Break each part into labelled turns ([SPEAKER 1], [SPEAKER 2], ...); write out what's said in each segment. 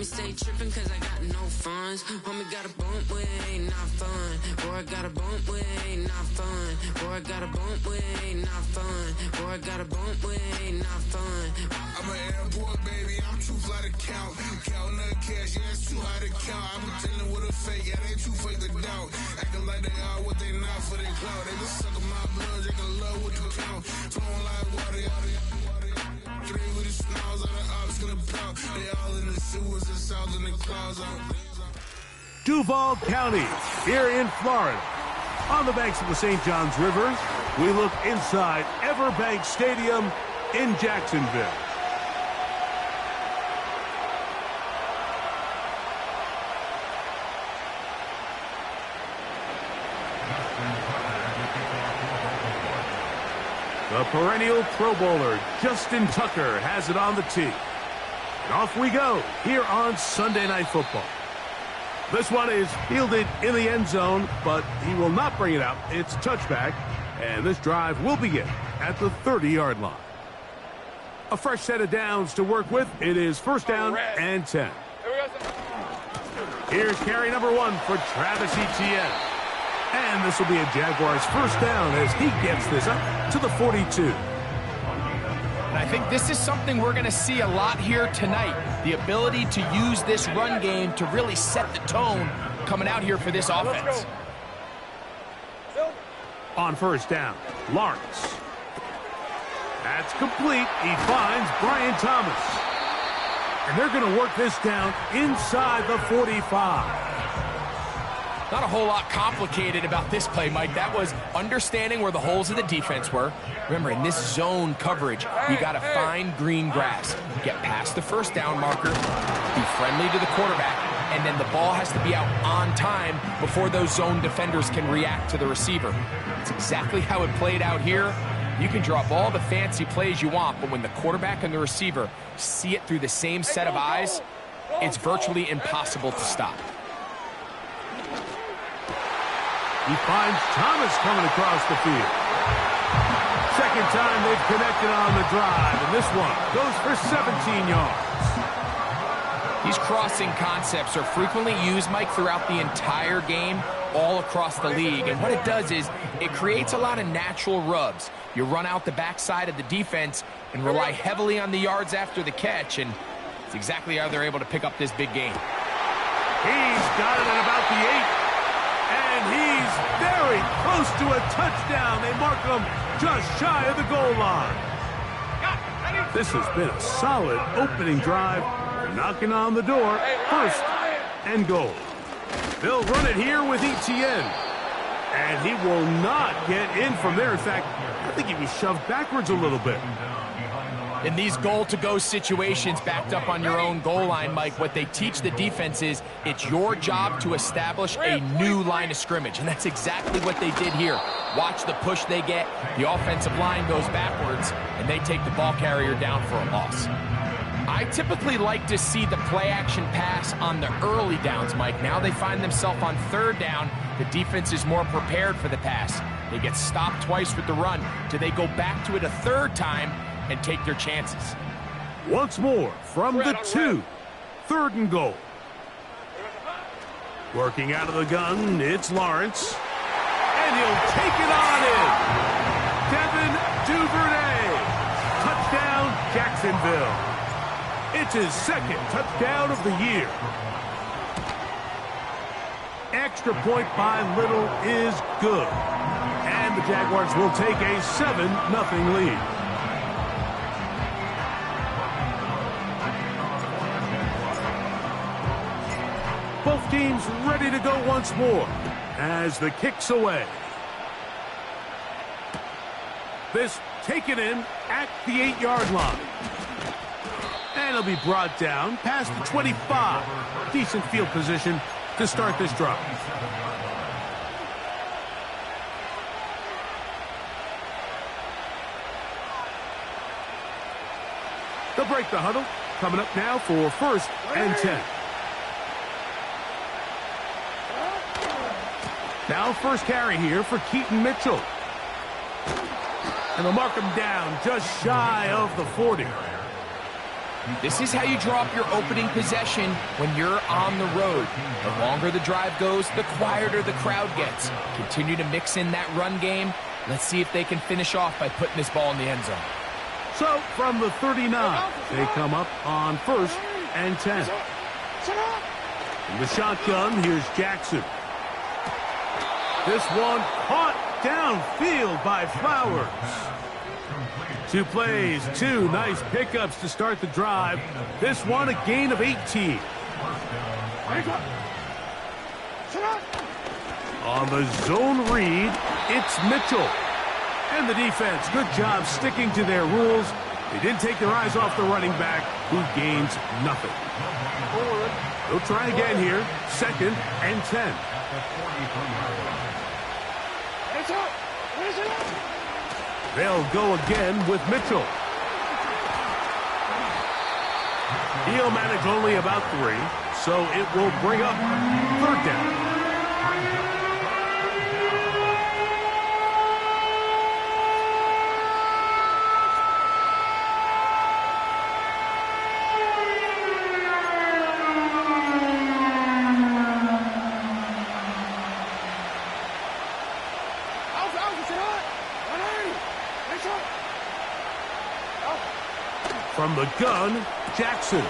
[SPEAKER 1] Homie stay tripping cause I got no funds. Homie got a bump with ain't not fun. Boy, I got a bump with ain't not fun. Boy, I got a bump with ain't not fun. Boy, I got a bump with ain't not fun.
[SPEAKER 2] I'm an airport baby, I'm too fly to count. Counting the cash, yeah, it's too high to count. I'm dealing with a fake, yeah, they too fake to doubt. Acting like they are what they not for their clout. They just sucking my blood, they can love what you count. Flowing like water, three with the smiles, all the ops gonna pout. They all in the sewers, the south in the clouds out.
[SPEAKER 3] Duval County, here in Florida. On the banks of the St. Johns River, we look inside Everbank Stadium in Jacksonville. The perennial Pro Bowler, Justin Tucker, has it on the tee. And off we go here on Sunday Night Football. This one is fielded in the end zone, but he will not bring it out. It's a touchback, and this drive will begin at the 30-yard line. A fresh set of downs to work with. It is first down and 10. Here's carry number 1 for Travis Etienne. And this will be a Jaguars first down as he gets this up to the 42.
[SPEAKER 4] And I think this is something we're going to see a lot here tonight. The ability to use this run game to really set the tone coming out here for this offense.
[SPEAKER 3] On first down, Lawrence. That's complete. He finds Brian Thomas. And they're going to work this down inside the 45.
[SPEAKER 4] Not a whole lot complicated about this play, Mike. That was understanding where the holes of the defense were. Remember, in this zone coverage, you got to find green grass. Get past the first down marker, be friendly to the quarterback, and then the ball has to be out on time before those zone defenders can react to the receiver. It's exactly how it played out here. You can draw up all the fancy plays you want, but when the quarterback and the receiver see it through the same set of eyes, it's virtually impossible to stop.
[SPEAKER 3] He finds Thomas coming across the field. Second time they've connected on the drive, and this one goes for 17 yards.
[SPEAKER 4] These crossing concepts are frequently used, Mike, throughout the entire game, all across the league. And what it does is it creates a lot of natural rubs. You run out the backside of the defense and rely heavily on the yards after the catch, and it's exactly how they're able to pick up this big game.
[SPEAKER 3] He's got it at about the 8. And he's very close to a touchdown. They mark him just shy of the goal line. This has been a solid opening drive. Knocking on the door. First and goal. They'll run it here with Etienne. And he will not get in from there. In fact, I think he was shoved backwards a little bit.
[SPEAKER 4] In these goal-to-go situations backed up on your own goal line, Mike, what they teach the defense is it's your job to establish a new line of scrimmage, and that's exactly what they did here. Watch the push they get. The offensive line goes backwards, and they take the ball carrier down for a loss. I typically like to see the play-action pass on the early downs, Mike. Now they find themselves on third down. The defense is more prepared for the pass. They get stopped twice with the run. Do they go back to it a third time and take their chances?
[SPEAKER 3] Once more from the 2. Third and goal. Working out of the gun, it's Lawrence. And he'll take it on in. Devin Duvernay. Touchdown, Jacksonville. It's his second touchdown of the year. Extra point by Little is good. And the Jaguars will take a 7-0 lead. Both teams ready to go once more as the kick's away. This taken in at the 8-yard line. And it'll be brought down past the 25. Decent field position to start this drive. They'll break the huddle. Coming up now for first and 10. Now first carry here for Keaton Mitchell. And they'll mark him down just shy of the 40.
[SPEAKER 4] This is how you draw up your opening possession when you're on the road. The longer the drive goes, the quieter the crowd gets. Continue to mix in that run game. Let's see if they can finish off by putting this ball in the end zone.
[SPEAKER 3] So, from the 39, they come up on 1st and 10. In the shotgun, here's Jackson. This one caught downfield by Flowers. 2 plays, 2 nice pickups to start the drive. This one a gain of 18. On the zone read, it's Mitchell. And the defense, good job sticking to their rules. They didn't take their eyes off the running back, who gains nothing. They'll try again here, 2nd and 10. They'll go again with Mitchell. He'll manage only about 3, so it will bring up 3rd down. From the gun, Jackson.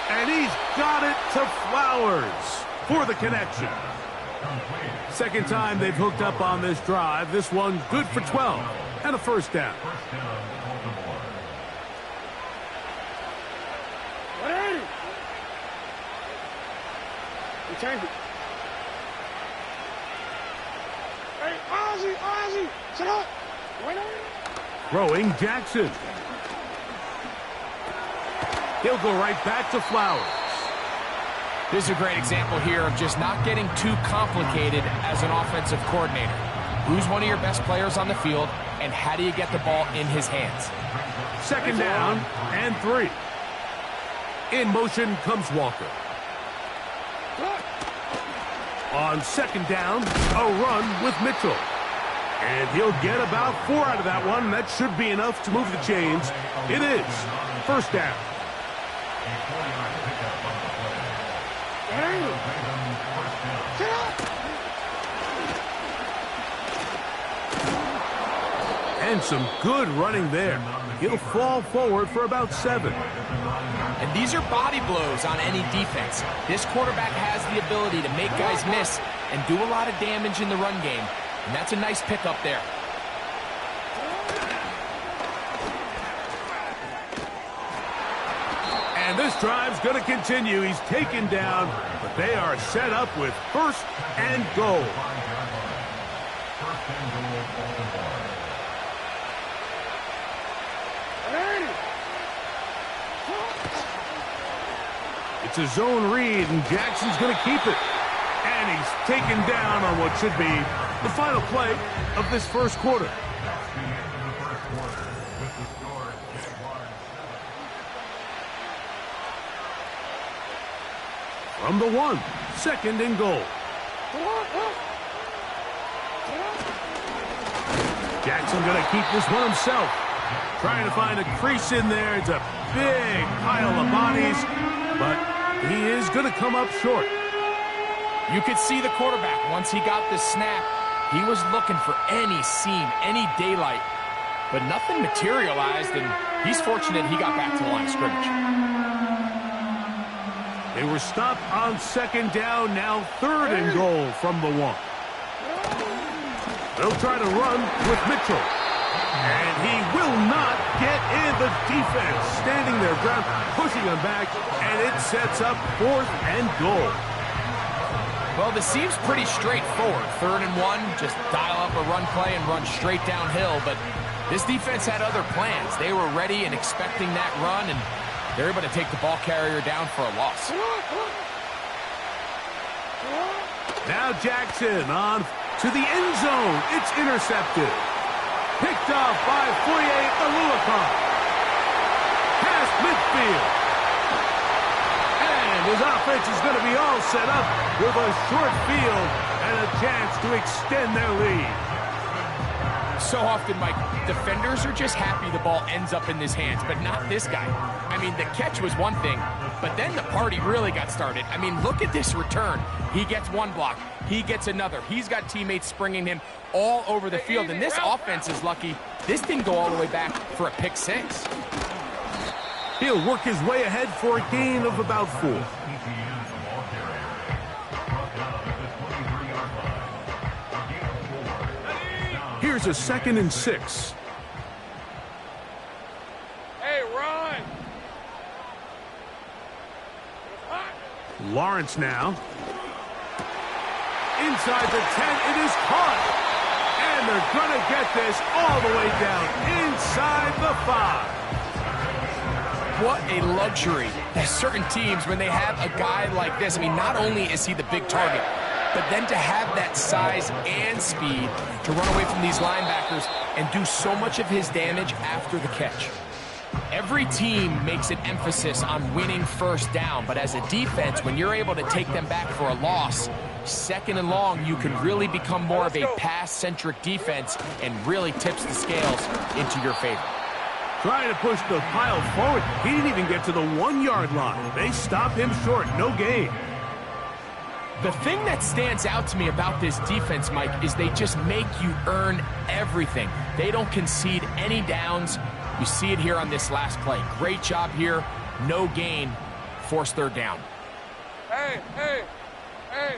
[SPEAKER 3] And he's got it to Flowers for the connection. 2nd time they've hooked up on this drive. This one's good for 12 and a 1st down. Throwing Jackson. He'll go right back to Flowers.
[SPEAKER 4] This is a great example here of just not getting too complicated as an offensive coordinator. Who's one of your best players on the field, and how do you get the ball in his hands?
[SPEAKER 3] 2nd down and 3. In motion comes Walker. On 2nd down, a run with Mitchell. And he'll get about 4 out of that one. That should be enough to move the chains. It is 1st down. And some good running there. He'll fall forward for about 7.
[SPEAKER 4] And these are body blows on any defense. This quarterback has the ability to make guys miss and do a lot of damage in the run game. And that's a nice pickup there.
[SPEAKER 3] And this drive's going to continue. He's taken down, but they are set up with 1st and goal. It's a zone read, and Jackson's going to keep it. And he's taken down on what should be the final play of this 1st quarter. From the 1, 2nd and goal. Jackson going to keep this one himself. Trying to find a crease in there. It's a big pile of bodies, but he is going to come up short.
[SPEAKER 4] You could see the quarterback, once he got this snap, he was looking for any seam, any daylight, but nothing materialized, and he's fortunate he got back to the line of scrimmage.
[SPEAKER 3] They were stopped on 2nd down, now 3rd and goal from the 1. They'll try to run with Mitchell. And he will not get in. The defense standing their ground, pushing him back, and it sets up 4th and goal.
[SPEAKER 4] Well, this seems pretty straightforward. 3rd and 1, just dial up a run play and run straight downhill, but this defense had other plans. They were ready and expecting that run, and they're able to take the ball carrier down for a loss.
[SPEAKER 3] Now Jackson on to the end zone. It's intercepted. Picked off by Foye Oluokun. Past midfield. And his offense is going to be all set up with a short field and a chance to extend their lead.
[SPEAKER 4] So often, Mike, defenders are just happy the ball ends up in his hands, but not this guy. I mean, the catch was one thing, but then the party really got started. I mean, look at this return. He gets one block. He gets another. He's got teammates springing him all over the field, and this offense is lucky. This didn't go all the way back for a pick six.
[SPEAKER 3] He'll work his way ahead for a gain of about 4. Here's a 2nd and 6.
[SPEAKER 5] Hey, run!
[SPEAKER 3] Lawrence now. Inside the 10, it is caught. And they're going to get this all the way down inside the 5.
[SPEAKER 4] What a luxury. There's certain teams, when they have a guy like this, I mean, not only is he the big target, but then to have that size and speed to run away from these linebackers and do so much of his damage after the catch. Every team makes an emphasis on winning first down, but as a defense, when you're able to take them back for a loss, 2nd and long, you can really become more of a pass-centric defense and really tips the scales into your favor.
[SPEAKER 3] Trying to push the pile forward. He didn't even get to the 1-yard line. They stop him short. No gain.
[SPEAKER 4] The thing that stands out to me about this defense, Mike, is they just make you earn everything. They don't concede any downs. You see it here on this last play. Great job here. No gain. Forced 3rd down.
[SPEAKER 5] Hey, hey, hey.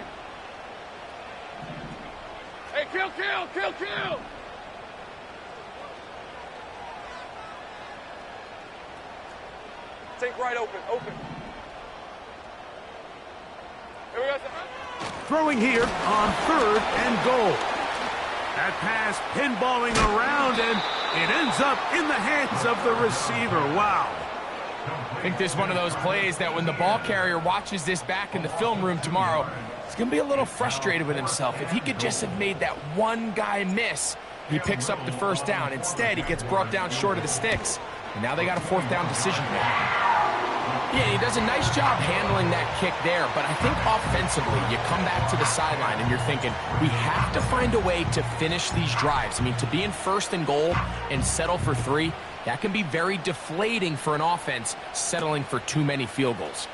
[SPEAKER 5] Hey, kill! Take right, open. Here we go.
[SPEAKER 3] Throwing here on 3rd and goal. That pass pinballing around, and it ends up in the hands of the receiver. Wow.
[SPEAKER 4] I think this is one of those plays that when the ball carrier watches this back in the film room tomorrow, he's going to be a little frustrated with himself. If he could just have made that one guy miss, he picks up the 1st down. Instead, he gets brought down short of the sticks. And now they got a 4th down decision to make. Yeah, he does a nice job handling that kick there, but I think offensively, you come back to the sideline and you're thinking, we have to find a way to finish these drives. I mean, to be in 1st and goal and settle for 3, that can be very deflating for an offense settling for too many field goals.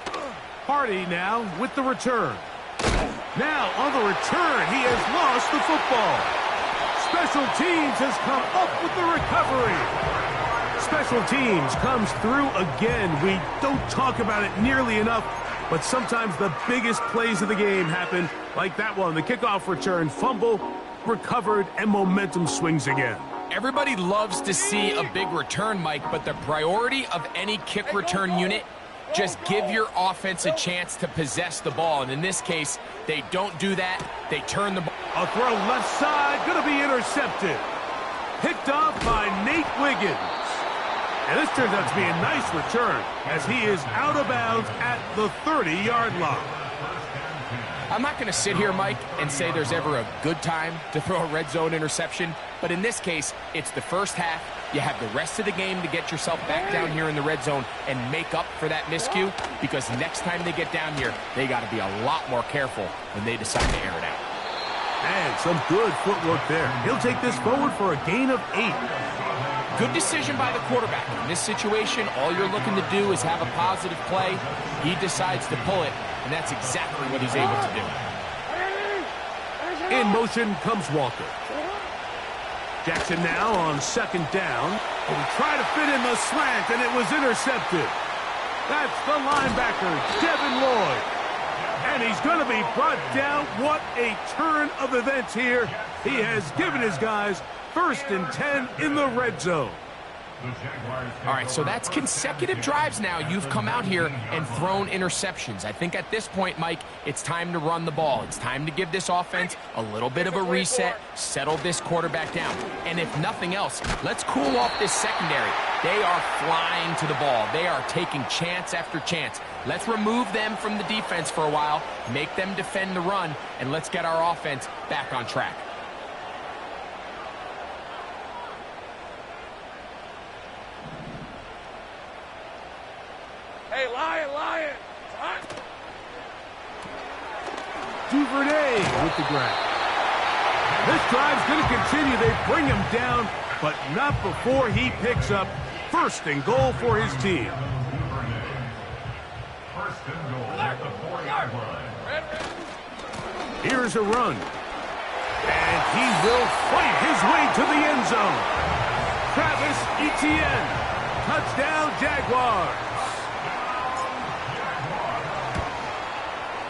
[SPEAKER 3] Hardy now with the return. Now on the return, he has lost the football. Special teams has come up with the recovery. Special teams comes through again. We don't talk about it nearly enough, but sometimes the biggest plays of the game happen like that one. The kickoff return, fumble, recovered, and momentum swings again.
[SPEAKER 4] Everybody loves to see a big return, Mike, but the priority of any kick return unit, just give your offense a chance to possess the ball. And in this case, they don't do that. They turn the ball.
[SPEAKER 3] A throw left side, going to be intercepted. Picked off by Nate Wiggins. And this turns out to be a nice return as he is out of bounds at the 30-yard line.
[SPEAKER 4] I'm not going to sit here, Mike, and say there's ever a good time to throw a red zone interception, but in this case, it's the first half. You have the rest of the game to get yourself back down here in the red zone and make up for that miscue, because next time they get down here, they got to be a lot more careful when they decide to air it out.
[SPEAKER 3] And some good footwork there. He'll take this forward for a gain of 8.
[SPEAKER 4] Good decision by the quarterback. In this situation, all you're looking to do is have a positive play. He decides to pull it, and that's exactly what he's able to do.
[SPEAKER 3] In motion comes Walker. Jackson now on 2nd down. And try to fit in the slant, and it was intercepted. That's the linebacker, Devin Lloyd. And he's going to be brought down. What a turn of events here. He has given his guys 1st and 10 in the red zone.
[SPEAKER 4] All right, so that's consecutive drives now. You've come out here and thrown interceptions. I think at this point, Mike, it's time to run the ball. It's time to give this offense a little bit of a reset, settle this quarterback down. And if nothing else, let's cool off this secondary. They are flying to the ball. They are taking chance after chance. Let's remove them from the defense for a while, make them defend the run, and let's get our offense back on track.
[SPEAKER 5] Hey, Lion!
[SPEAKER 3] Duvernay with the grab. This drive's going to continue. They bring him down, but not before he picks up first and goal for his team.
[SPEAKER 6] First and goal at the 4-yard line.
[SPEAKER 3] Here's a run. And he will fight his way to the end zone. Travis Etienne. Touchdown, Jaguars.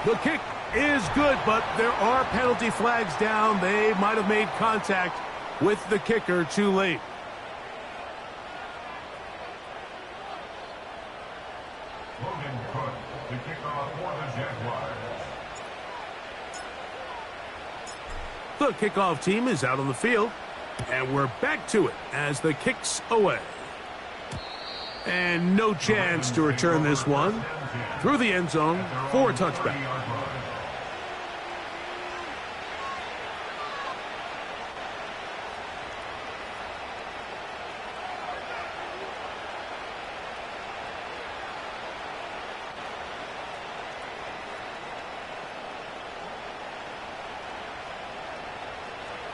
[SPEAKER 3] The kick is good, but there are penalty flags down. They might have made contact with the kicker too late.
[SPEAKER 6] Logan Cook, the kickoff for the Jaguars.
[SPEAKER 3] The kickoff team is out on the field, and we're back to it as the kick's away. And no chance to return this one through the end zone for a touchback.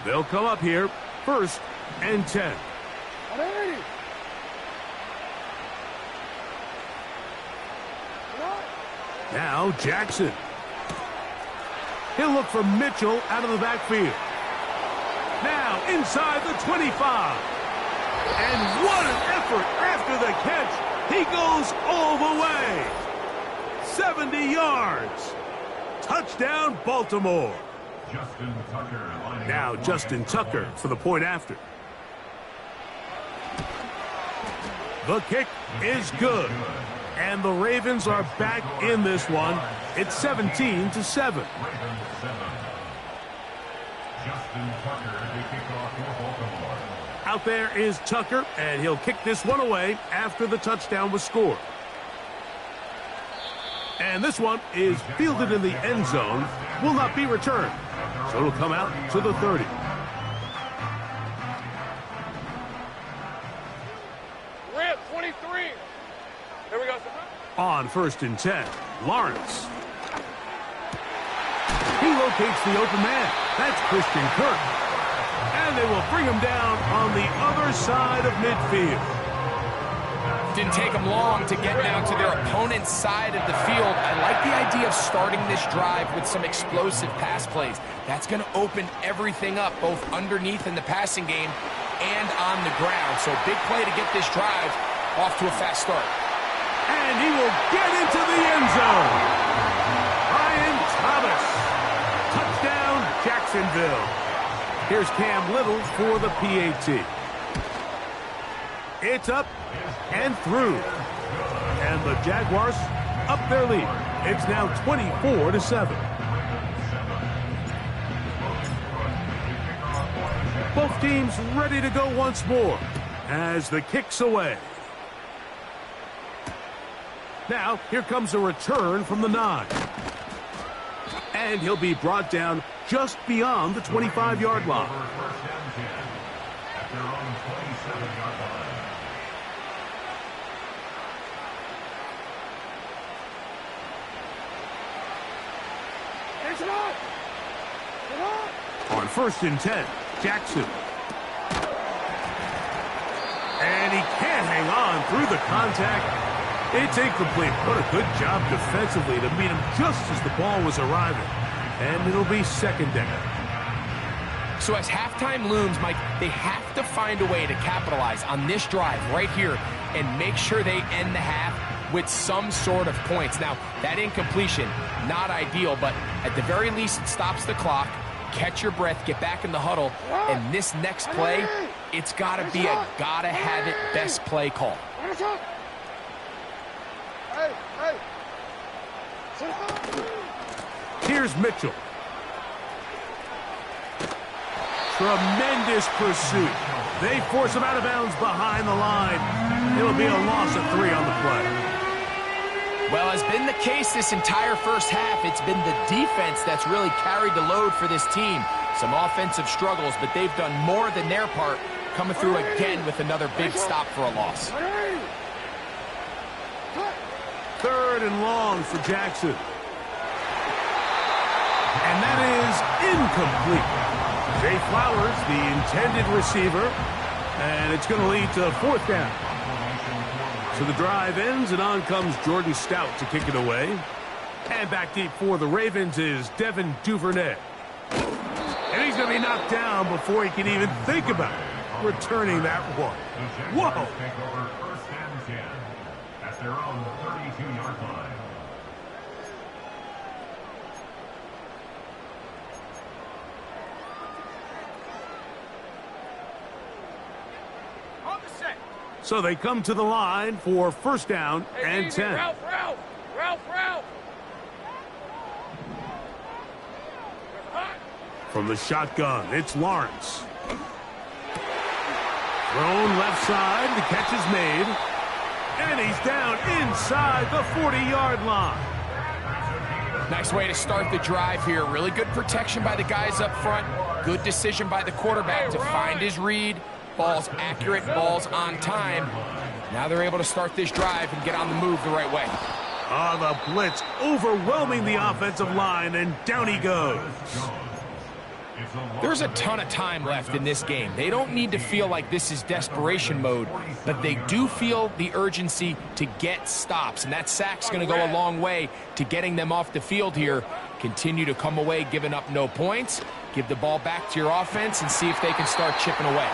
[SPEAKER 3] They'll come up here, 1st and 10. Now Jackson. He'll look for Mitchell out of the backfield. Now inside the 25. And what an effort after the catch. He goes all the way. 70 yards. Touchdown, Baltimore.
[SPEAKER 6] Justin Tucker.
[SPEAKER 3] Now Justin Tucker for the point after. The kick is good. And the Ravens are back in this one. It's 17-7.
[SPEAKER 6] Justin Tucker, the kickoff for Baltimore.
[SPEAKER 3] Out there is Tucker, and he'll kick this one away after the touchdown was scored. And this one is fielded in the end zone, will not be returned. So it'll come out to the 30.
[SPEAKER 5] We're at 23. Here we go, sir.
[SPEAKER 3] On 1st and 10, Lawrence. He locates the open man. That's Christian Kirk. And they will bring him down on the other side of midfield.
[SPEAKER 4] Didn't take them long to get down to their opponent's side of the field. I like the idea of starting this drive with some explosive pass plays. That's going to open everything up, both underneath in the passing game and on the ground. So big play to get this drive off to a fast start.
[SPEAKER 3] And he will get into the end zone. Brian Thomas. Touchdown, Jacksonville. Here's Cam Little for the PAT. It's up and through. And the Jaguars up their lead. It's now 24-7. Both teams ready to go once more as the kick's away. Now, here comes a return from the 9. And he'll be brought down just beyond the 25-yard line. On 1st and 10, Jackson. And he can't hang on through the contact. It's incomplete. What a good job defensively to meet him just as the ball was arriving. And it'll be 2nd down.
[SPEAKER 4] So as halftime looms, Mike, they have to find a way to capitalize on this drive right here and make sure they end the half with some sort of points. Now, that incompletion, not ideal, but at the very least, it stops the clock. Catch your breath, get back in the huddle, and this next play, it's got to be a gotta-have-it best play call.
[SPEAKER 3] Here's Mitchell. Tremendous pursuit. They force him out of bounds behind the line. It'll be a loss of 3 on the play.
[SPEAKER 4] Well, as been the case this entire first half, it's been the defense that's really carried the load for this team. Some offensive struggles, but they've done more than their part, coming through again with another big stop for a loss.
[SPEAKER 3] 3rd and long for Jackson. And that is incomplete. Zay Flowers, the intended receiver, and it's going to lead to fourth down. So the drive ends, and on comes Jordan Stout to kick it away. And back deep for the Ravens is Devin Duvernay. And he's going to be knocked down before he can even think about returning that one. Whoa!
[SPEAKER 6] Take over first and 10 at their own 32-yard line.
[SPEAKER 3] So they come to the line for first down and 10.
[SPEAKER 5] Ralph!
[SPEAKER 3] From the shotgun, it's Lawrence. Thrown left side, the catch is made. And he's down inside the 40-yard line.
[SPEAKER 4] Nice way to start the drive here. Really good protection by the guys up front. Good decision by the quarterback to find his read. Ball's accurate, ball's on time. Now they're able to start this drive and get on the move the right way.
[SPEAKER 3] The blitz overwhelming the offensive line, and down he goes.
[SPEAKER 4] There's a ton of time left in this game. They don't need to feel like this is desperation mode, but they do feel the urgency to get stops, and that sack's going to go a long way to getting them off the field here. Continue to come away giving up no points. Give the ball back to your offense and see if they can start chipping away.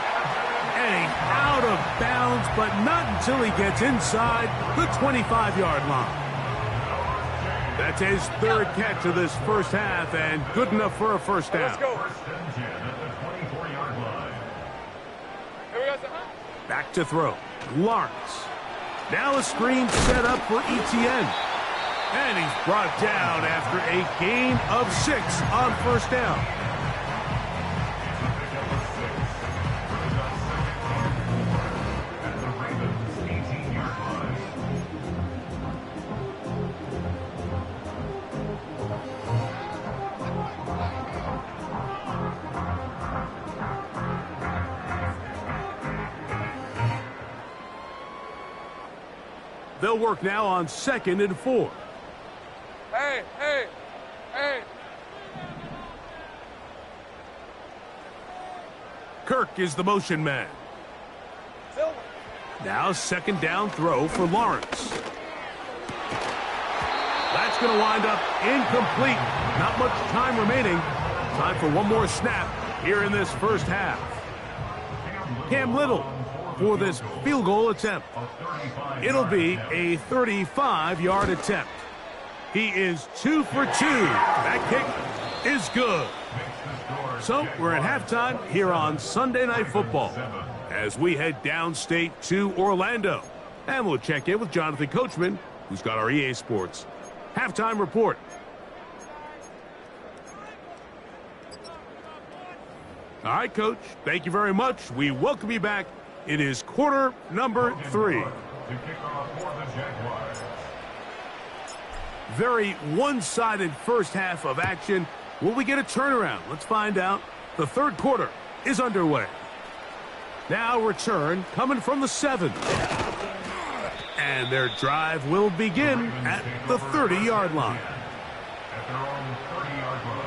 [SPEAKER 3] And out of bounds, but not until he gets inside the 25-yard line. That's his third catch of this first half, and good enough for a first down.
[SPEAKER 5] Let's go.
[SPEAKER 6] First and 10 at the 24-yard line.
[SPEAKER 5] Here we go.
[SPEAKER 3] Back to throw. Lawrence. Now a screen set up for Etienne. And he's brought down after a gain of 6 on first down. They'll work now on 2nd and 4.
[SPEAKER 5] Hey!
[SPEAKER 3] Kirk is the motion man. Now second down throw for Lawrence. That's going to wind up incomplete. Not much time remaining. Time for one more snap here in this first half. Cam Little for this field goal attempt. It'll be a 35-yard attempt. He is 2 for 2. That kick is good. So we're at halftime here on Sunday Night Football as we head downstate to Orlando. And we'll check in with Jonathan Coachman, who's got our EA Sports halftime report. All right, Coach, thank you very much. We welcome you back. It is quarter number 3. Very one-sided first half of action. Will we get a turnaround? Let's find out. The third quarter is underway. Now return coming from the 7. And their drive will begin at the 30-yard line.
[SPEAKER 6] At their own 30-yard line.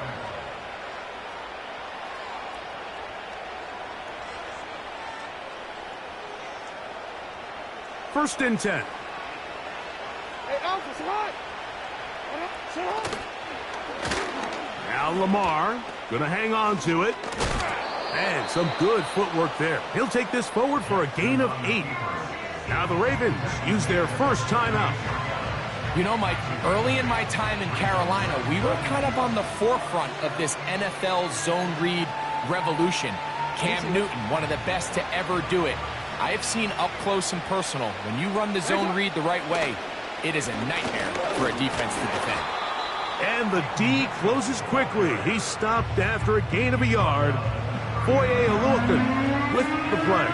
[SPEAKER 3] First and 10.
[SPEAKER 5] Hey, Alpha, sit high.
[SPEAKER 3] Now Lamar going to hang on to it. And some good footwork there. He'll take this forward for a gain of 8. Now the Ravens use their first timeout.
[SPEAKER 4] You know, Mike, early in my time in Carolina, we were kind of on the forefront of this NFL zone read revolution. Cam Newton, one of the best to ever do it. I have seen up close and personal, when you run the zone read the right way, it is a nightmare for a defense to defend.
[SPEAKER 3] And the D closes quickly. He's stopped after a gain of a yard. Foye Oluokun with the play.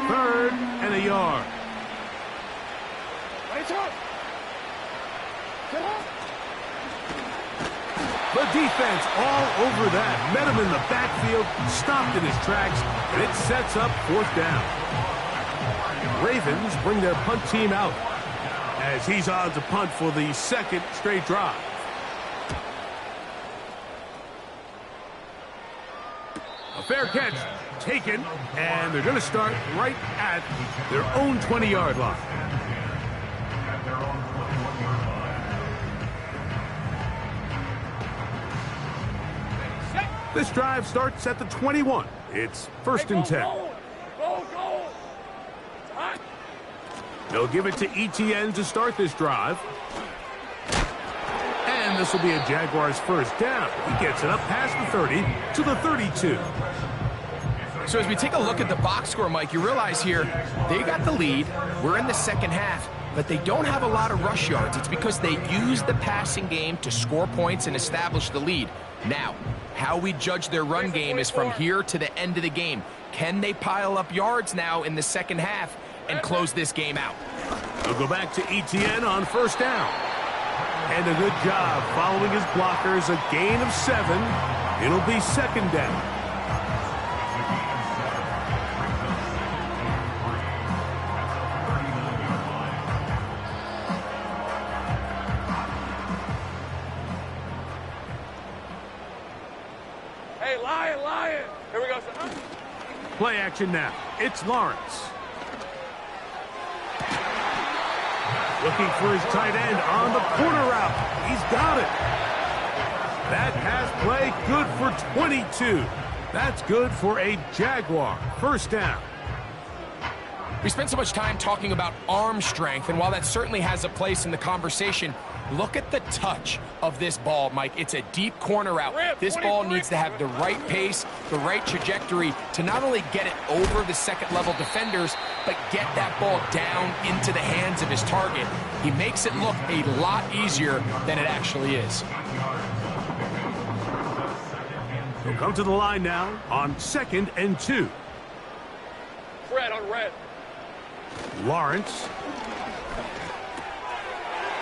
[SPEAKER 3] Third and a yard. The defense Lawrence all over that. Met him in the backfield, stopped in his tracks, and it sets up 4th down. Ravens bring their punt team out as he's on to punt for the 2nd straight drive. A fair catch taken, and they're going to start right at their own 20-yard line. This drive starts at the 21. It's 1st and 10.
[SPEAKER 5] Go.
[SPEAKER 3] They'll give it to ETN to start this drive. And this will be a Jaguars 1st down. He gets it up past the 30 to the 32.
[SPEAKER 4] So as we take a look at the box score, Mike, you realize here they got the lead. We're in the 2nd half, but they don't have a lot of rush yards. It's because they use the passing game to score points and establish the lead. Now, how we judge their run game is from here to the end of the game. Can they pile up yards now in the 2nd half and close this game out?
[SPEAKER 3] They'll go back to ETN on 1st down. And a good job following his blockers. A gain of 7. It'll be 2nd down.
[SPEAKER 5] Hey, Lion. Here we go.
[SPEAKER 3] Play action now. It's Lawrence. Looking for his tight end on the corner route. He's got it. That pass play good for 22. That's good for a Jaguar 1st down.
[SPEAKER 4] We spent so much time talking about arm strength, and while that certainly has a place in the conversation, look at the touch of this ball, Mike. It's a deep corner route. This ball needs to have the right pace, the right trajectory to not only get it over the 2nd-level defenders, but get that ball down into the hands of his target. He makes it look a lot easier than it actually is.
[SPEAKER 3] He'll come to the line now on 2nd and 2.
[SPEAKER 5] Red on red.
[SPEAKER 3] Lawrence.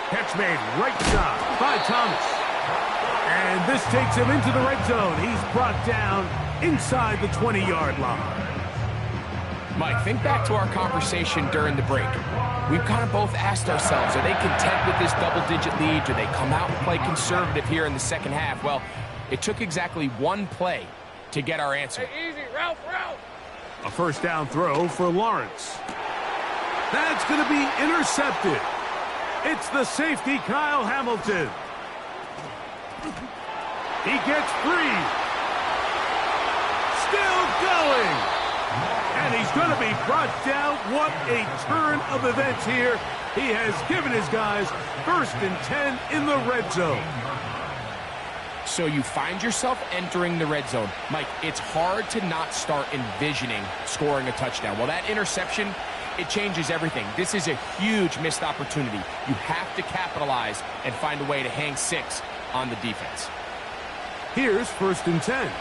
[SPEAKER 3] Catch made right side by Thomas. And this takes him into the red zone. He's brought down inside the 20-yard line.
[SPEAKER 4] Mike, think back to our conversation during the break. We've kind of both asked ourselves, are they content with this double-digit lead? Do they come out and play conservative here in the 2nd half? Well, it took exactly one play to get our answer.
[SPEAKER 5] Hey, easy. Ralph.
[SPEAKER 3] A 1st down throw for Lawrence. That's going to be intercepted. It's the safety, Kyle Hamilton. He gets free. Still going. And he's going to be brought down. What a turn of events here. He has given his guys 1st and 10 in the red zone.
[SPEAKER 4] So you find yourself entering the red zone. Mike, it's hard to not start envisioning scoring a touchdown. Well, that interception, it changes everything. This is a huge missed opportunity. You have to capitalize and find a way to hang 6 on the defense.
[SPEAKER 3] Here's 1st and 10.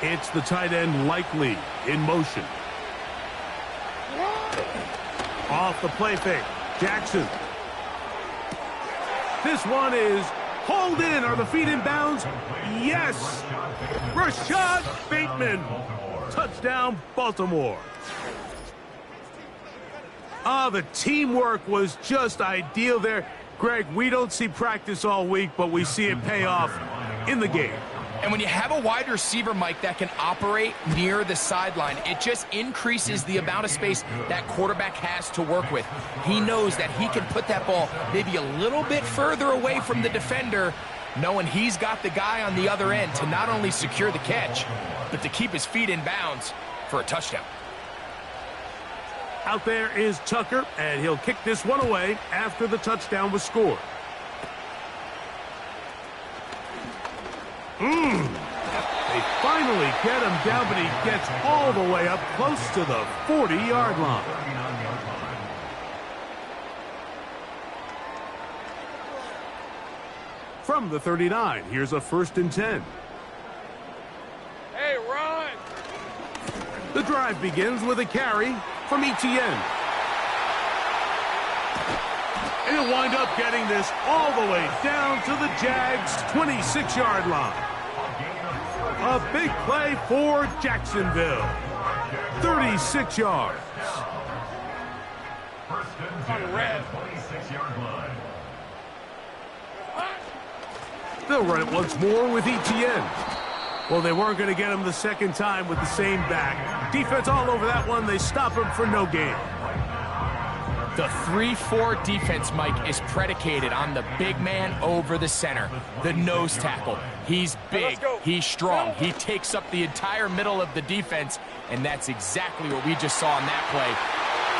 [SPEAKER 3] It's the tight end Likely in motion. Off the play fake. Jackson. This one is hauled in. Are the feet in bounds? Yes. Rashad Bateman. Touchdown, Baltimore. The teamwork was just ideal there. Greg, we don't see practice all week, but we see it pay off in the game.
[SPEAKER 4] And when you have a wide receiver, Mike, that can operate near the sideline, it just increases the amount of space that quarterback has to work with. He knows that he can put that ball maybe a little bit further away from the defender, knowing he's got the guy on the other end to not only secure the catch, but to keep his feet in bounds for a touchdown.
[SPEAKER 3] Out there is Tucker, and he'll kick this one away after the touchdown was scored. They finally get him down, but he gets all the way up close to the 40-yard line. From the 39, here's a 1st and 10.
[SPEAKER 5] Hey, run!
[SPEAKER 3] The drive begins with a carry from ETN. And he'll wind up getting this all the way down to the Jags' 26-yard line. A big play for Jacksonville. 36 yards.
[SPEAKER 6] First and 10 at the 26-yard line.
[SPEAKER 3] They'll run it once more with Etienne. Well, they weren't going to get him the second time with the same back. Defense all over that one. They stop him for no gain.
[SPEAKER 4] The 3-4 defense, Mike, is predicated on the big man over the center, the nose tackle. He's big, he's strong, he takes up the entire middle of the defense, and that's exactly what we just saw in that play.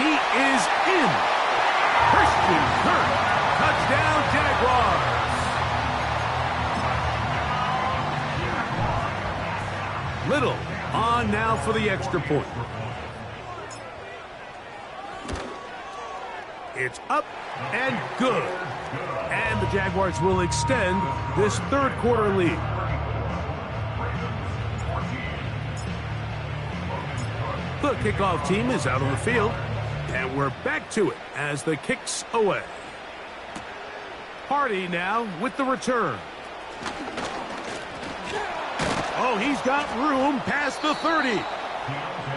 [SPEAKER 3] He is in. Christian Kirk, touchdown Jaguars. Little on now for the extra point. It's up and good. And the Jaguars will extend this third quarter lead. The kickoff team is out on the field. And we're back to it as the kick's away. Hardy now with the return. Oh, he's got room past the 30.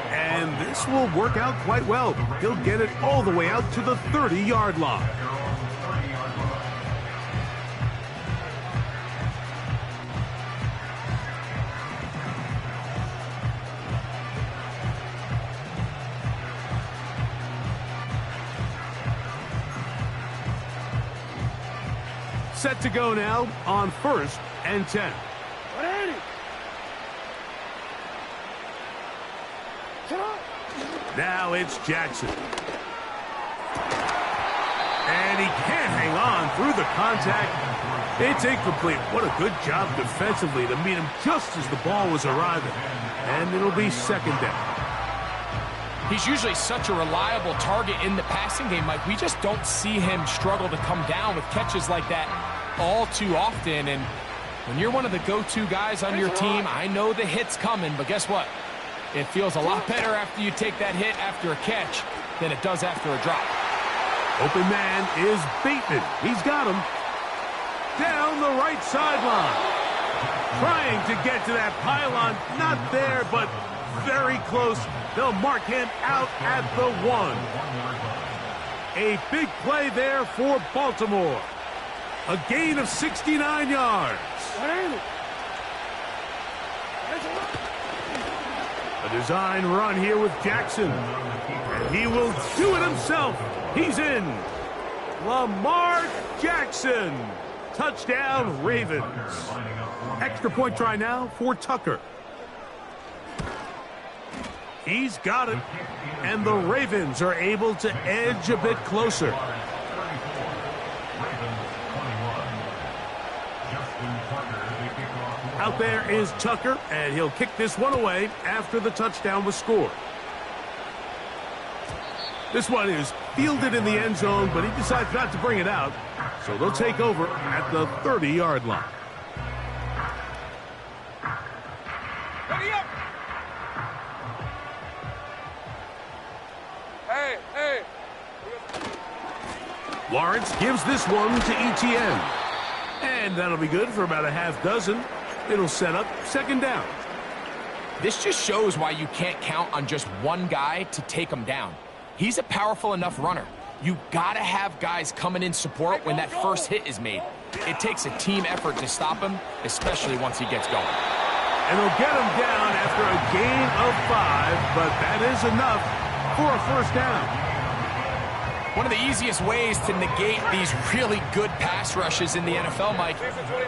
[SPEAKER 3] And this will work out quite well. He'll get it all the way out to the 30-yard line. Set to go now on 1st and 10. Now it's Jackson. And he can't hang on through the contact. It's incomplete. What a good job defensively to meet him just as the ball was arriving. And it'll be second down.
[SPEAKER 4] He's usually such a reliable target in the passing game, Mike. We just don't see him struggle to come down with catches like that all too often. And when you're one of the go-to guys on your team, I know the hit's coming, but guess what? It feels a lot better after you take that hit after a catch than it does after a drop.
[SPEAKER 3] Open man is Bateman. He's got him. Down the right sideline. Trying to get to that pylon. Not there, but very close. They'll mark him out at the 1. A big play there for Baltimore. A gain of 69 yards. A design run here with Jackson. And he will do it himself. He's in. Lamar Jackson. Touchdown, Ravens. Extra point try now for Tucker. He's got it. And the Ravens are able to edge a bit closer. Out there is Tucker, and he'll kick this one away after the touchdown was scored. This one is fielded in the end zone, but he decides not to bring it out, so they'll take over at the 30-yard line.
[SPEAKER 5] Ready up! Hey!
[SPEAKER 3] Lawrence gives this one to Etienne. And that'll be good for about a half dozen. It'll set up second down.
[SPEAKER 4] This just shows why you can't count on just one guy to take him down. He's a powerful enough runner. You gotta have guys coming in support when that first hit is made. It takes a team effort to stop him, especially once he gets going.
[SPEAKER 3] And they'll get him down after a gain of 5, but that is enough for a first down.
[SPEAKER 4] One of the easiest ways to negate these really good pass rushes in the NFL, Mike,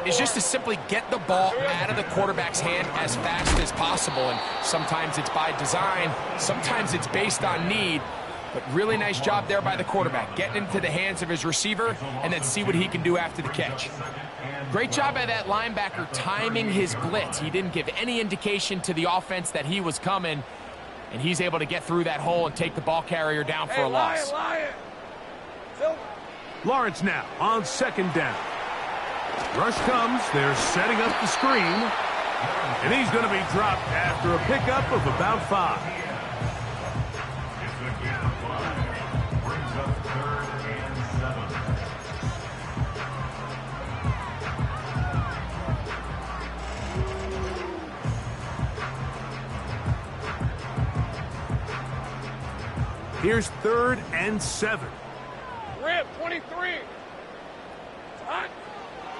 [SPEAKER 4] is just to simply get the ball out of the quarterback's hand as fast as possible. And sometimes it's by design, sometimes it's based on need. But really nice job there by the quarterback, getting into the hands of his receiver and then see what he can do after the catch. Great job by that linebacker timing his blitz. He didn't give any indication to the offense that he was coming, and he's able to get through that hole and take the ball carrier down for a loss.
[SPEAKER 3] Lawrence now on second down. Rush comes. They're setting up the screen. And he's going to be dropped after a pickup of about 5.
[SPEAKER 6] Brings up 3rd and 7.
[SPEAKER 3] Here's 3rd and 7.
[SPEAKER 5] Rip, 23. Hot.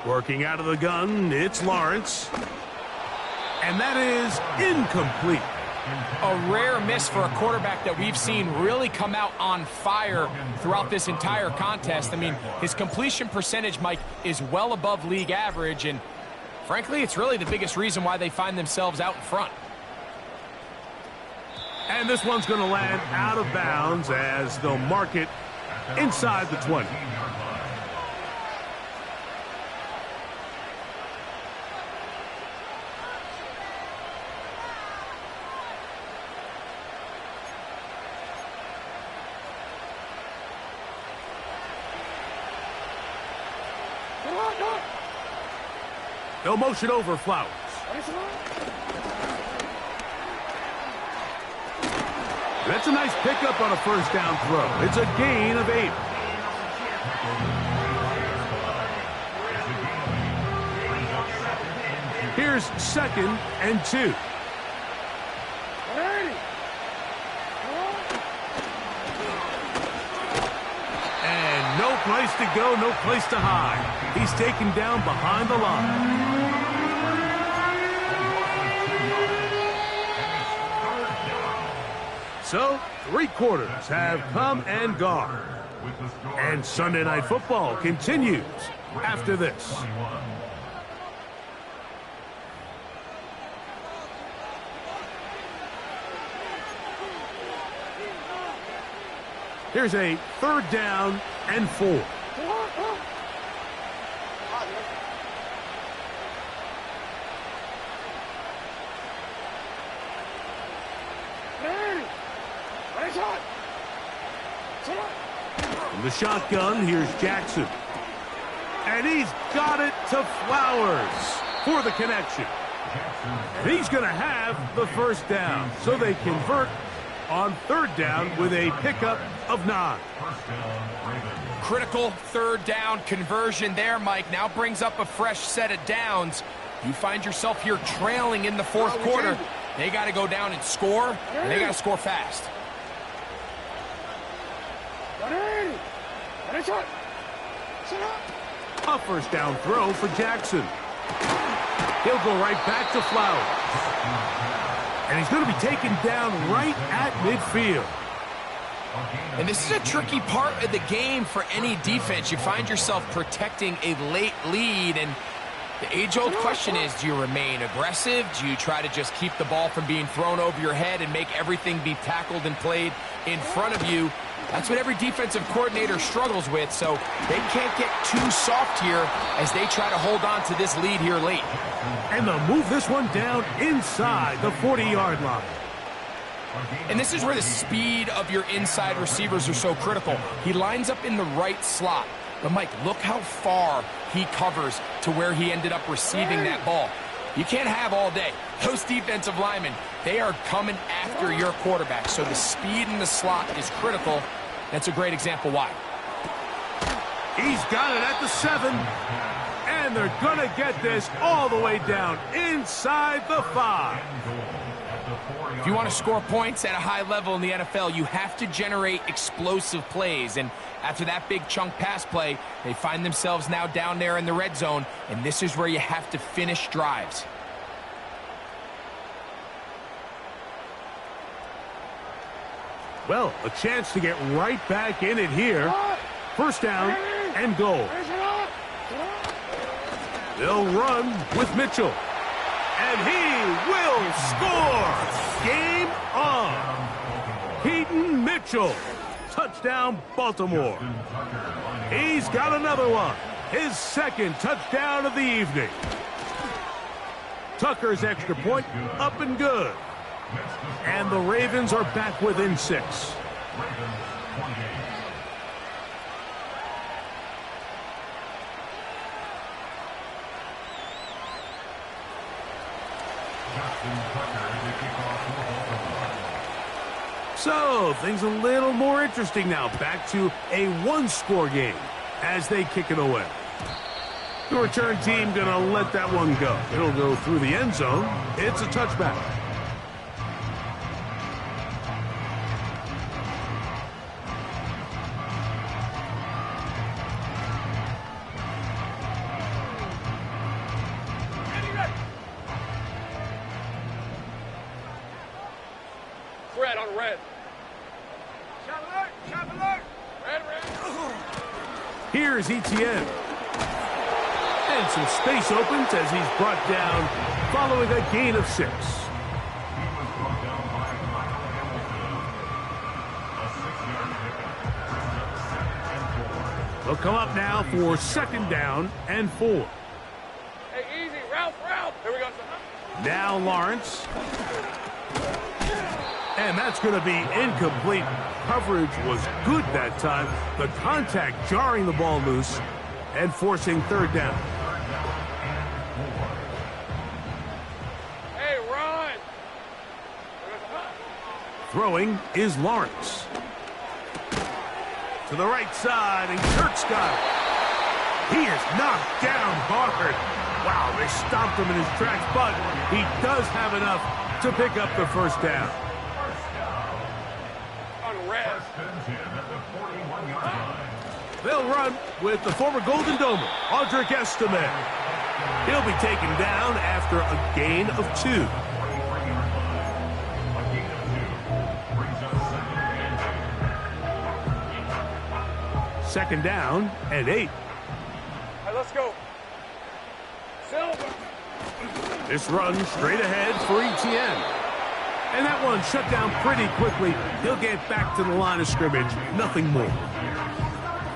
[SPEAKER 3] Working out of the gun, it's Lawrence. And that is incomplete.
[SPEAKER 4] A rare miss for a quarterback that we've seen really come out on fire throughout this entire contest. I mean, his completion percentage, Mike, is well above league average, and frankly, it's really the biggest reason why they find themselves out in front.
[SPEAKER 3] And this one's going to land out of bounds as they'll mark it inside the 20. They'll motion over Flowers. That's a nice pickup on a first down throw. It's a gain of 8. Here's 2nd and 2. And no place to go, no place to hide. He's taken down behind the line. So, 3 quarters have come and gone. And Sunday Night Football continues after this. Here's a 3rd down and 4. From the shotgun, here's Jackson. And he's got it to Flowers for the connection. And he's going to have the first down. So they convert on 3rd down with a pickup of 9.
[SPEAKER 4] Critical 3rd down conversion there, Mike. Now brings up a fresh set of downs. You find yourself here trailing in the 4th quarter. They got to go down and score, and they got to score fast.
[SPEAKER 3] A first down throw for Jackson. He'll go right back to Flowers. And he's going to be taken down right at midfield.
[SPEAKER 4] And this is a tricky part of the game for any defense. You find yourself protecting a late lead, and the age-old question is, do you remain aggressive? Do you try to just keep the ball from being thrown over your head and make everything be tackled and played in front of you? That's what every defensive coordinator struggles with, so they can't get too soft here as they try to hold on to this lead here late.
[SPEAKER 3] And they'll move this one down inside the 40-yard line.
[SPEAKER 4] And this is where the speed of your inside receivers are so critical. He lines up in the right slot. But, Mike, look how far he covers to where he ended up receiving that ball. You can't have all day. Those defensive linemen, they are coming after your quarterback. So the speed in the slot is critical. That's a great example why.
[SPEAKER 3] He's got it at the 7. And they're going to get this all the way down inside the 5.
[SPEAKER 4] If you want to score points at a high level in the NFL, you have to generate explosive plays. And after that big chunk pass play, they find themselves now down there in the red zone. And this is where you have to finish drives.
[SPEAKER 3] Well, a chance to get right back in it here. First down and goal. They'll run with Mitchell. And he will score! Game on! Keaton Mitchell. Touchdown, Baltimore. He's got another one. His 2nd touchdown of the evening. Tucker's extra point up and good. And the Ravens are back within 6. So, things a little more interesting now. Back to a 1-score game as they kick it away. The return team going to let that one go. It'll go through the end zone. It's a touchback.
[SPEAKER 5] on red. Shot alert, shot alert. Red.
[SPEAKER 3] Here's Etienne. And some space opens as he's brought down following a gain of 6. They'll come up now for 2nd down and 4.
[SPEAKER 5] Hey, easy, Ralph. Here we go.
[SPEAKER 3] Now Lawrence. And that's going to be incomplete. Coverage was good that time. The contact jarring the ball loose and forcing 3rd down.
[SPEAKER 5] Hey, run.
[SPEAKER 3] Throwing is Lawrence. To the right side, and Kirk's got it. He is knocked down hard. Wow, they stopped him in his tracks, but he does have enough to pick up the 1st down. They'll run with the former Golden Domer, Audric Estime. He'll be taken down after a gain of 2. Second down and 8.
[SPEAKER 5] Hey, let's go. Silver.
[SPEAKER 3] This run straight ahead for Etienne. And that one shut down pretty quickly. He'll get back to the line of scrimmage. Nothing more.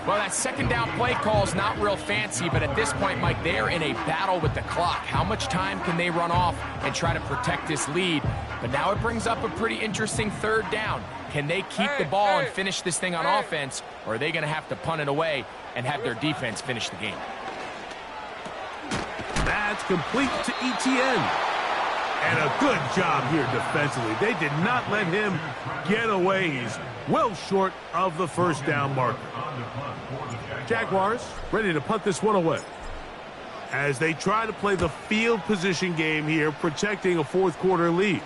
[SPEAKER 4] Well, that 2nd down play call is not real fancy, but at this point, Mike, they're in a battle with the clock. How much time can they run off and try to protect this lead? But now it brings up a pretty interesting 3rd down. Can they keep the ball and finish this thing on offense, or are they going to have to punt it away and have their defense finish the game?
[SPEAKER 3] That's complete to Etienne. And a good job here defensively. They did not let him get away. He's well short of the 1st down marker. Jaguars ready to punt this one away as they try to play the field position game here, protecting a 4th quarter lead.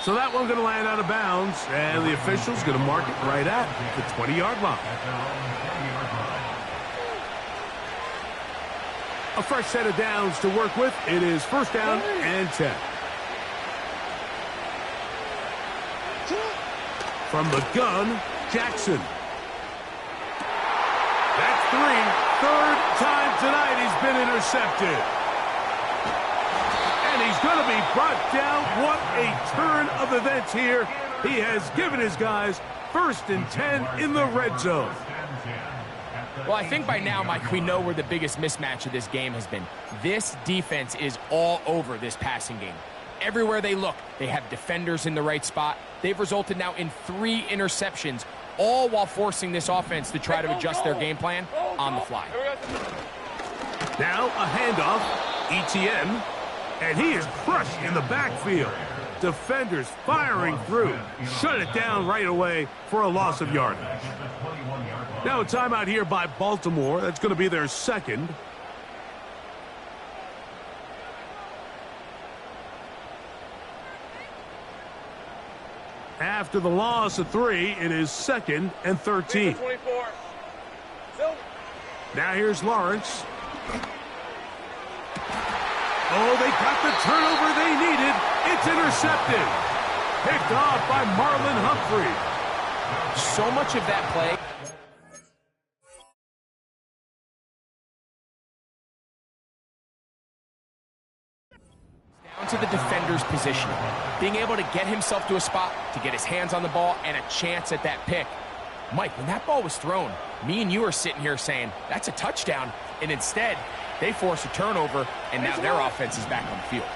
[SPEAKER 3] So that one's going to land out of bounds, and the official's going to mark it right at the 20-yard line. A fresh set of downs to work with. It is 1st down and 10. From the gun, Jackson. That's 3. 3rd time tonight he's been intercepted. And he's going to be brought down. What a turn of events here. He has given his guys 1st and 10 in the red zone.
[SPEAKER 4] Well, I think by now, Mike, we know where the biggest mismatch of this game has been. This defense is all over this passing game. Everywhere they look, they have defenders in the right spot. They've resulted now in 3 interceptions, all while forcing this offense to try to adjust their game plan on the fly.
[SPEAKER 3] Now a handoff, Etienne, and he is crushed in the backfield. Defenders firing through. Shut it down right away for a loss of yardage. Now a timeout here by Baltimore. That's going to be their 2nd. After the loss of 3, it is 2nd and 13. Now here's Lawrence. Oh, they got the turnover they needed. It's intercepted. Picked off by Marlon Humphrey.
[SPEAKER 4] So much of that play. Down to the defender's position. Being able to get himself to a spot, to get his hands on the ball, and a chance at that pick. Mike, when that ball was thrown, me and you are sitting here saying, that's a touchdown. And instead, they force a turnover, and now their offense is back on the field.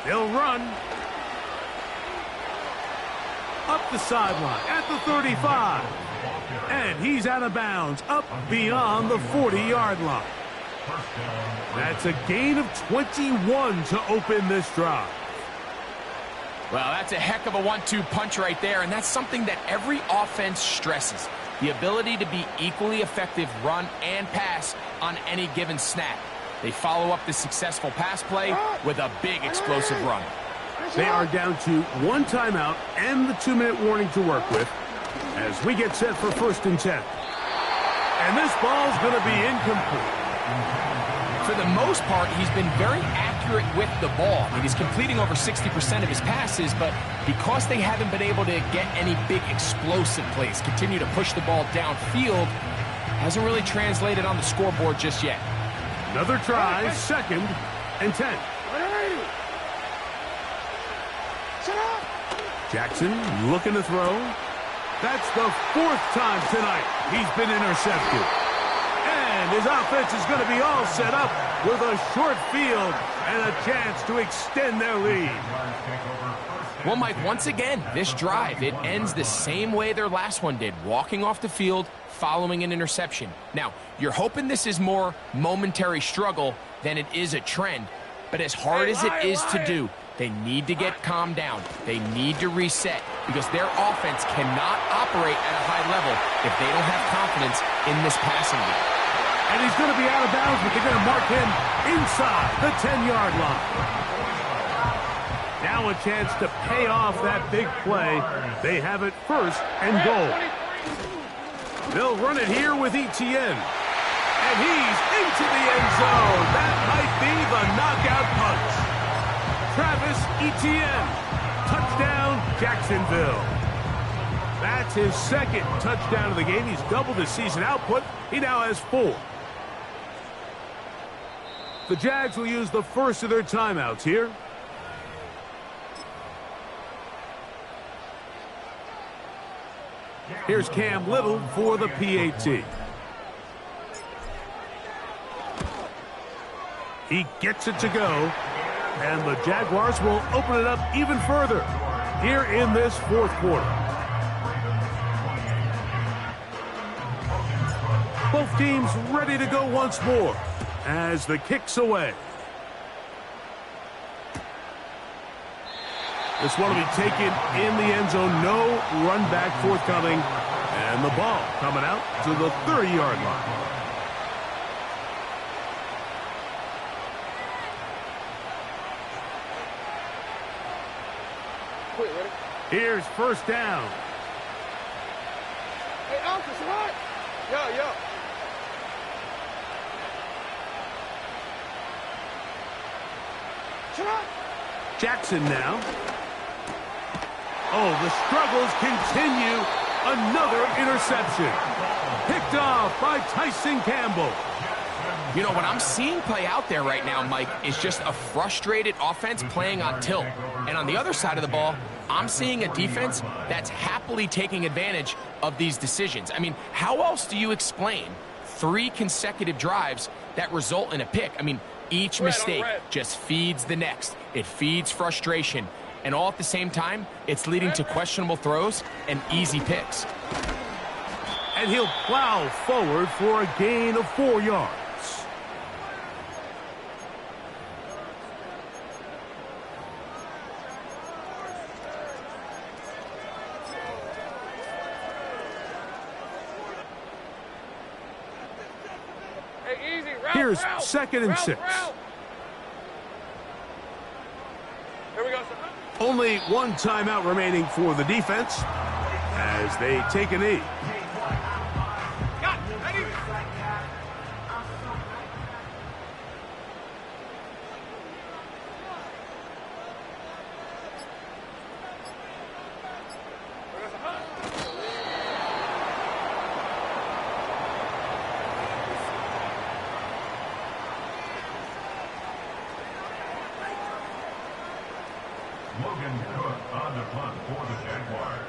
[SPEAKER 3] They'll run. Up the sideline at the 35. And he's out of bounds, up beyond the 40-yard line. That's a gain of 21 to open this drive.
[SPEAKER 4] Well, that's a heck of a 1-2 punch right there, and that's something that every offense stresses. The ability to be equally effective run and pass on any given snap. They follow up the successful pass play with a big explosive run.
[SPEAKER 3] They are down to 1 timeout and the 2-minute warning to work with as we get set for 1st and 10. And this ball's going to be incomplete.
[SPEAKER 4] For the most part, he's been very accurate with the ball. I mean, he's completing over 60% of his passes, but because they haven't been able to get any big explosive plays, continue to push the ball downfield, hasn't really translated on the scoreboard just yet.
[SPEAKER 3] Another try, 2nd and 10. Jackson looking to throw. That's the 4th time tonight he's been intercepted. And his offense is going to be all set up with a short field and a chance to extend their lead.
[SPEAKER 4] Well, Mike, once again, this drive, it ends the same way their last one did, walking off the field, following an interception. Now, you're hoping this is more momentary struggle than it is a trend, but as hard as it is to do, they need to get calmed down. They need to reset because their offense cannot operate at a high level if they don't have confidence in this passing game.
[SPEAKER 3] And he's going to be out of bounds, but they're going to mark him inside the 10-yard line. Now a chance to pay off that big play. They have it 1st and goal. They'll run it here with Etienne. And he's into the end zone. That might be the knockout punch. Travis Etienne. Touchdown, Jacksonville. That's his 2nd touchdown of the game. He's doubled his season output. He now has 4. The Jags will use the first of their timeouts here. Here's Cam Little for the PAT. He gets it to go, and the Jaguars will open it up even further here in this 4th quarter. Both teams ready to go once more as the kick's away. This one will be taken in the end zone. No run back forthcoming. And the ball coming out to the 30-yard line. Here's 1st down.
[SPEAKER 5] Hey, Alpha, what? Yo.
[SPEAKER 3] Jackson now. Oh, the struggles continue. Another interception. Picked off by Tyson Campbell.
[SPEAKER 4] You know, what I'm seeing play out there right now, Mike, is just a frustrated offense playing on tilt. And on the other side of the ball, I'm seeing a defense that's happily taking advantage of these decisions. I mean, how else do you explain 3 consecutive drives that result in a pick? I mean, each mistake just feeds the next. It feeds frustration. And all at the same time, it's leading to questionable throws and easy picks.
[SPEAKER 3] And he'll plow forward for a gain of 4 yards.
[SPEAKER 5] Hey, easy. Route,
[SPEAKER 3] Here's
[SPEAKER 5] route,
[SPEAKER 3] 2nd and 6.
[SPEAKER 5] Route. Here we go, sir.
[SPEAKER 3] Only 1 timeout remaining for the defense as they take a knee.
[SPEAKER 5] Got it. Ready?
[SPEAKER 6] Logan Cook on the punt for the Jaguars.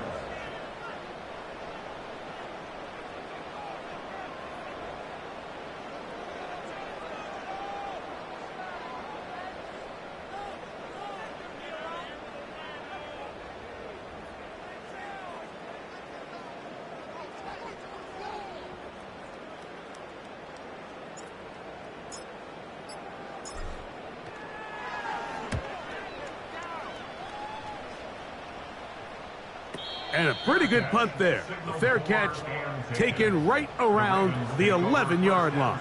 [SPEAKER 3] And a pretty good punt there. A fair catch taken right around the 11-yard line.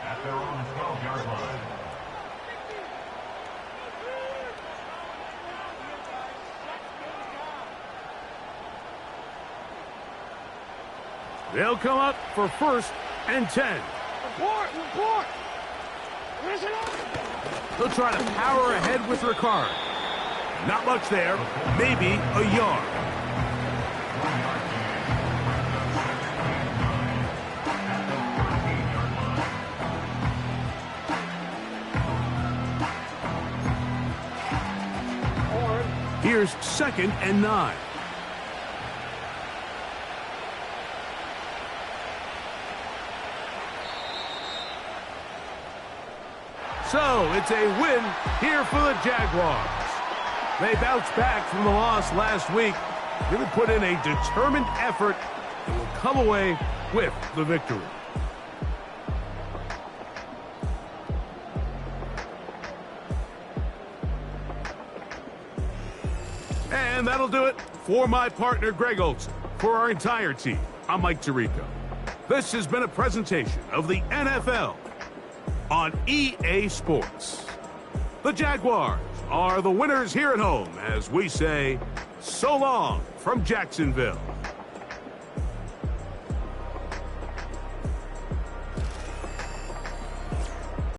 [SPEAKER 6] At their own 12-yard line.
[SPEAKER 3] They'll come up for 1st and 10.
[SPEAKER 5] Report.
[SPEAKER 3] They'll try to power ahead with Ricard. Not much there. Maybe a yard. Here's 2nd and 9. So, it's a win here for the Jaguars. They bounced back from the loss last week, really put in a determined effort, and will come away with the victory. And that'll do it for my partner, Greg Olson. For our entire team, I'm Mike Tirico. This has been a presentation of the NFL on EA Sports. The Jaguars are the winners here at home as we say so long from Jacksonville.